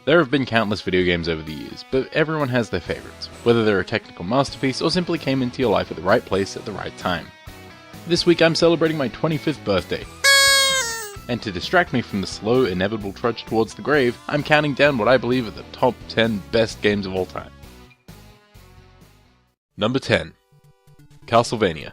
There have been countless video games over the years, but everyone has their favourites, whether they're a technical masterpiece or simply came into your life at the right place at the right time. This week I'm celebrating my 25th birthday, and to distract me from the slow, inevitable trudge towards the grave, I'm counting down what I believe are the top 10 best games of all time. Number 10. Castlevania.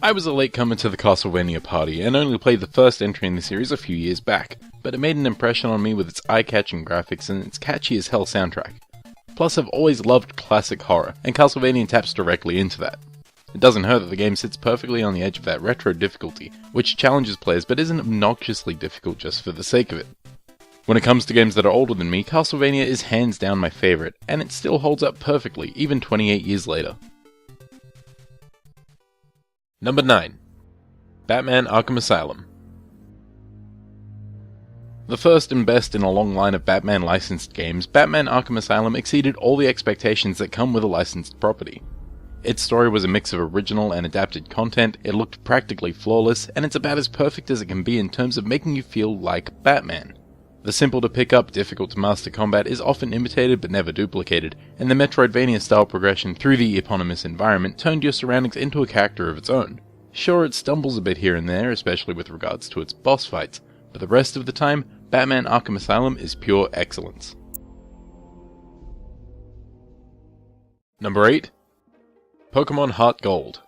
I was a latecomer to the Castlevania party and only played the first entry in the series a few years back, but it made an impression on me with its eye-catching graphics and its catchy as hell soundtrack. Plus I've always loved classic horror, and Castlevania taps directly into that. It doesn't hurt that the game sits perfectly on the edge of that retro difficulty, which challenges players but isn't obnoxiously difficult just for the sake of it. When it comes to games that are older than me, Castlevania is hands down my favourite, and it still holds up perfectly, even 28 years later. Number 9. Batman Arkham Asylum. The first and best in a long line of Batman licensed games, Batman Arkham Asylum exceeded all the expectations that come with a licensed property. Its story was a mix of original and adapted content, it looked practically flawless, and it's about as perfect as it can be in terms of making you feel like Batman. The simple to pick up, difficult to master combat is often imitated but never duplicated, and the Metroidvania-style progression through the eponymous environment turned your surroundings into a character of its own. Sure, it stumbles a bit here and there, especially with regards to its boss fights, but the rest of the time, Batman Arkham Asylum is pure excellence. Number 8. Pokemon Heart Gold.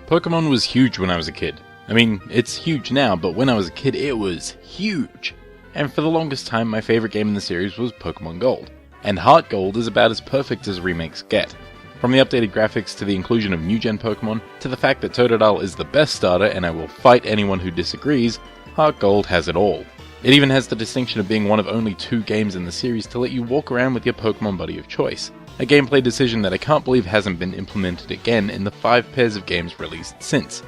Pokemon was huge when I was a kid. I mean, it's huge now, but when I was a kid it was huge! And for the longest time my favourite game in the series was Pokemon Gold. And Heart Gold is about as perfect as remakes get. From the updated graphics to the inclusion of new-gen Pokemon, to the fact that Totodile is the best starter and I will fight anyone who disagrees, Heart Gold has it all. It even has the distinction of being one of only 2 games in the series to let you walk around with your Pokemon buddy of choice. A gameplay decision that I can't believe hasn't been implemented again in the 5 pairs of games released since.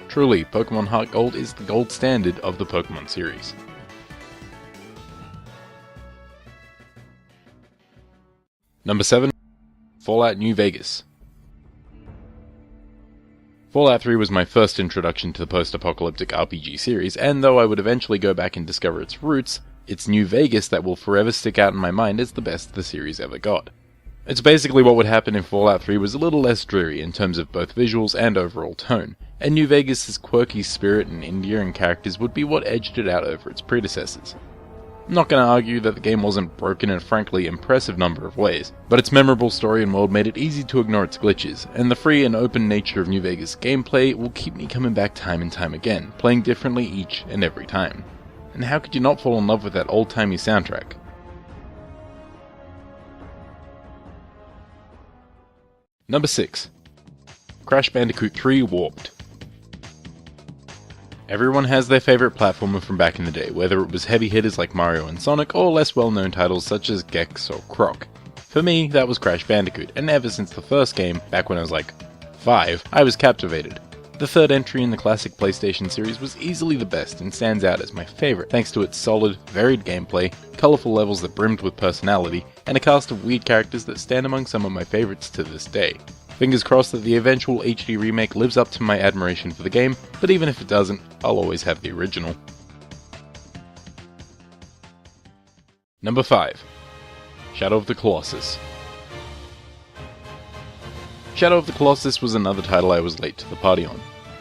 Truly, Pokemon Heart Gold is the gold standard of the Pokemon series. Number 7. Fallout New Vegas. Fallout 3 was my first introduction to the post-apocalyptic RPG series, and though I would eventually go back and discover its roots, it's New Vegas that will forever stick out in my mind as the best the series ever got. It's basically what would happen if Fallout 3 was a little less dreary in terms of both visuals and overall tone, and New Vegas' quirky spirit and endearing characters would be what edged it out over its predecessors. I'm not going to argue that the game wasn't broken in a frankly impressive number of ways, but its memorable story and world made it easy to ignore its glitches, and the free and open nature of New Vegas gameplay will keep me coming back time and time again, playing differently each and every time. And how could you not fall in love with that old-timey soundtrack? Number 6. Crash Bandicoot 3 Warped. Everyone has their favourite platformer from back in the day, whether it was heavy hitters like Mario and Sonic, or less well-known titles such as Gex or Croc. For me, that was Crash Bandicoot, and ever since the first game, back when I was like 5, I was captivated. The third entry in the classic PlayStation series was easily the best and stands out as my favourite thanks to its solid, varied gameplay, colourful levels that brimmed with personality, and a cast of weird characters that stand among some of my favourites to this day. Fingers crossed that the eventual HD remake lives up to my admiration for the game, but even if it doesn't, I'll always have the original. Number 5. Shadow of the Colossus. Shadow of the Colossus was another title I was late to the party on.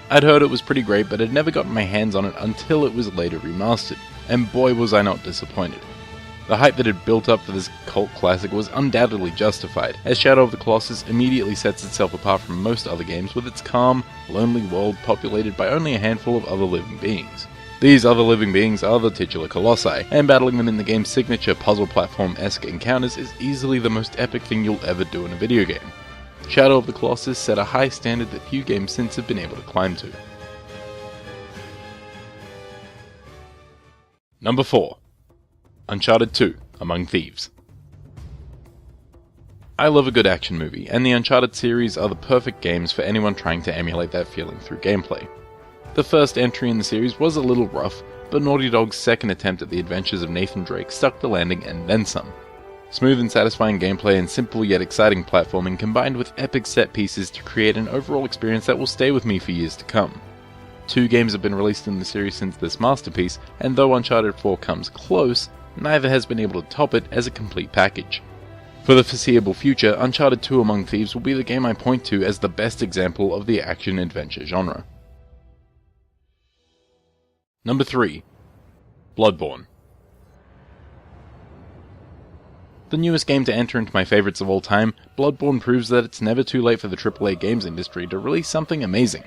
I'd heard it was pretty great, but had never gotten my hands on it until it was later remastered, and boy was I not disappointed. The hype that had built up for this cult classic was undoubtedly justified, as Shadow of the Colossus immediately sets itself apart from most other games with its calm, lonely world populated by only a handful of other living beings. These other living beings are the titular Colossi, and battling them in the game's signature puzzle platform-esque encounters is easily the most epic thing you'll ever do in a video game. Shadow of the Colossus set a high standard that few games since have been able to climb to. Number 4. Uncharted 2, Among Thieves. I love a good action movie, and the Uncharted series are the perfect games for anyone trying to emulate that feeling through gameplay. The first entry in the series was a little rough, but Naughty Dog's second attempt at the adventures of Nathan Drake stuck the landing and then some. Smooth and satisfying gameplay and simple yet exciting platforming combined with epic set pieces to create an overall experience that will stay with me for years to come. 2 games have been released in the series since this masterpiece, and though Uncharted 4 comes close, neither has been able to top it as a complete package. For the foreseeable future, Uncharted 2 Among Thieves will be the game I point to as the best example of the action-adventure genre. Number 3. Bloodborne. The newest game to enter into my favourites of all time, Bloodborne proves that it's never too late for the AAA games industry to release something amazing.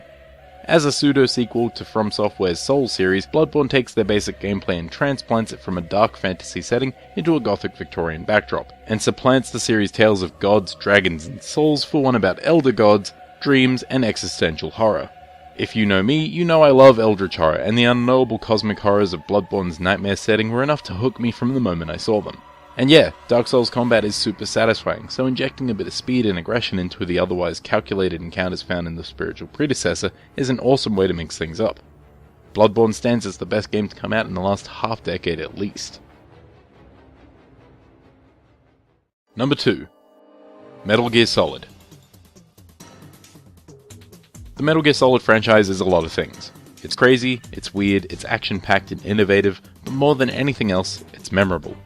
As a pseudo-sequel to From Software's Souls series, Bloodborne takes their basic gameplay and transplants it from a dark fantasy setting into a gothic Victorian backdrop, and supplants the series' tales of gods, dragons, and souls for one about elder gods, dreams, and existential horror. If you know me, you know I love eldritch horror, and the unknowable cosmic horrors of Bloodborne's nightmare setting were enough to hook me from the moment I saw them. And yeah, Dark Souls combat is super satisfying, so injecting a bit of speed and aggression into the otherwise calculated encounters found in the spiritual predecessor is an awesome way to mix things up. Bloodborne stands as the best game to come out in the last half-decade at least. Number 2. Metal Gear Solid. The Metal Gear Solid franchise is a lot of things. It's crazy, it's weird, it's action-packed and innovative, but more than anything else, it's memorable.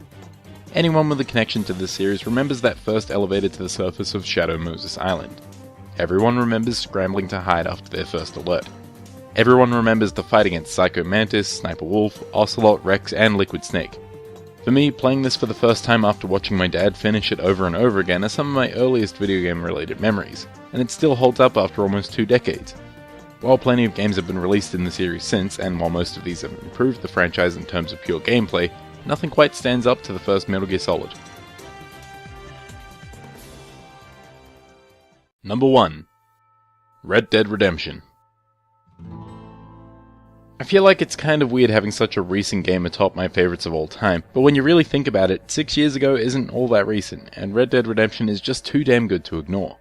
Anyone with a connection to this series remembers that first elevator to the surface of Shadow Moses Island. Everyone remembers scrambling to hide after their first alert. Everyone remembers the fight against Psycho Mantis, Sniper Wolf, Ocelot, Rex, and Liquid Snake. For me, playing this for the first time after watching my dad finish it over and over again are some of my earliest video game related memories, and it still holds up after almost 2 decades. While plenty of games have been released in the series since, and while most of these have improved the franchise in terms of pure gameplay, nothing quite stands up to the first Metal Gear Solid. Number 1. Red Dead Redemption. I feel like it's kind of weird having such a recent game atop my favourites of all time, but when you really think about it, 6 years ago isn't all that recent, and Red Dead Redemption is just too damn good to ignore.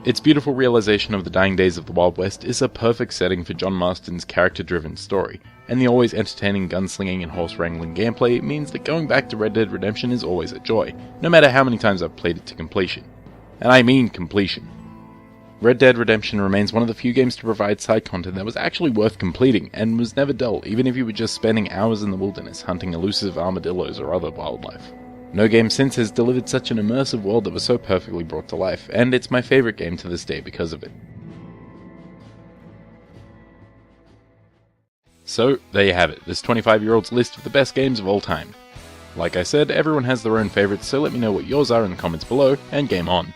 Its beautiful realization of the dying days of the Wild West is a perfect setting for John Marston's character-driven story, and the always entertaining gunslinging and horse-wrangling gameplay means that going back to Red Dead Redemption is always a joy, no matter how many times I've played it to completion. And I mean completion. Red Dead Redemption remains one of the few games to provide side content that was actually worth completing, and was never dull, even if you were just spending hours in the wilderness hunting elusive armadillos or other wildlife. No game since has delivered such an immersive world that was so perfectly brought to life, and it's my favourite game to this day because of it. So, there you have it, this 25-year-old's list of the best games of all time. Like I said, everyone has their own favourites, so let me know what yours are in the comments below, and game on.